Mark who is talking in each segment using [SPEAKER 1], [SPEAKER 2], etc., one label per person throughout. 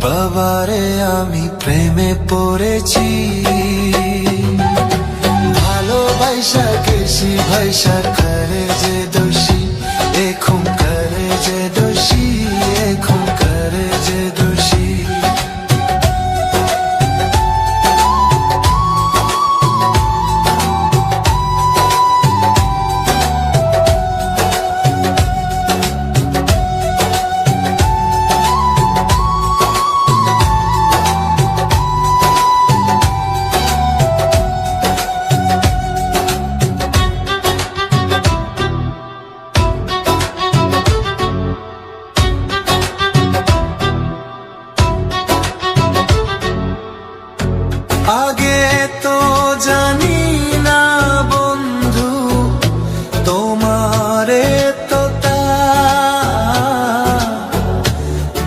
[SPEAKER 1] বাবারে আমি প্রেমে পড়েছি, ভালোবাসা গেছি ভাইসা করে যে দোষী, এখন করে যে দোষী, এখন করে যে দোষী। আগে তো জানি না বন্ধু তোমারে তো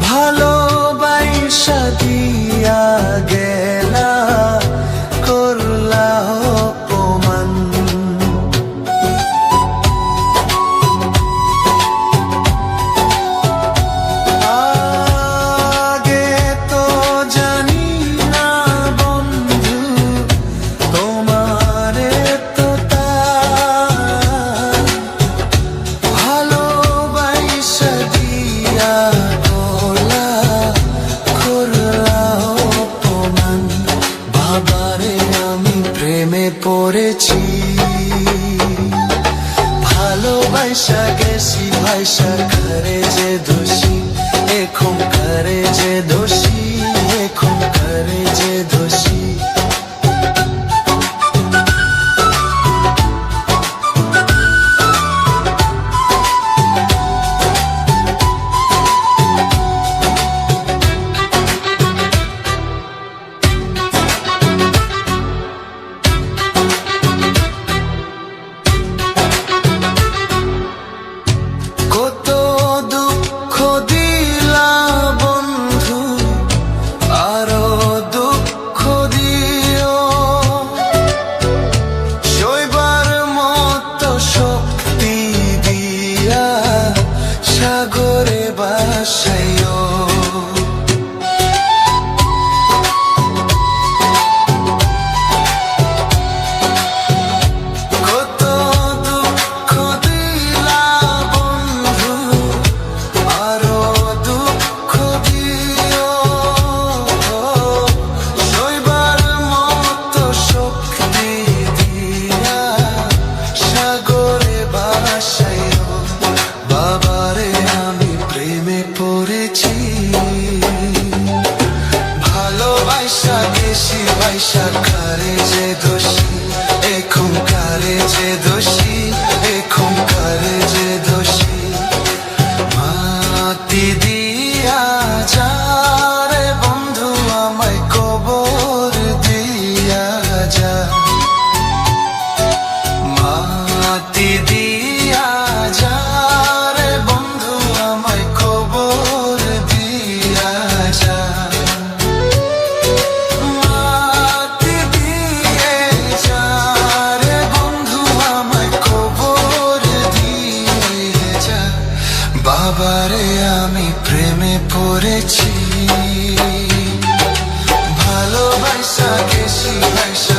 [SPEAKER 1] ভালোবাসা দিয়া গেলা, করলা অপমান। আগে তো জানি না বন্ধু তোমারে তো ভালোবাসা দিয়া গলা, করলা অপমান। বাবারে আমি প্রেমে পড়েছি, ভালোবাসা গেছি ভাইসা করে যে দোষী, এখন করে যে দোষী, এখন করে যে দোষী। কত দুঃখ দিলা বন্ধু, আরো দুঃখ দিও, সইবার মতো শক্তি দিয়া সাগরে ভাসাইও। কত দুঃখ দিলা বন্ধু, আরো দুঃখ দিও, সইবার মতো শক্তি দিয়া সাগরে ভাসাইও। বাবারে আমি প্রেমে পড়েছি, ভালোবাসা গেছি ভাইসা করে যে দোষী, এখন করে যে দোষী, এখন করে যে দোষী। মাটি দিয়া যা রে বন্ধু আমায় কবর দিয়া যা, মাটি দিয়া যা রে বন্ধু আমায় কবর দিয়া যা। মাটি দিয়ে যা রে বন্ধু আমায় কবর দিয়ে যা। বাবারে আমি প্রেমে পড়েছি, ভালোবাসা গেছি ভাইসা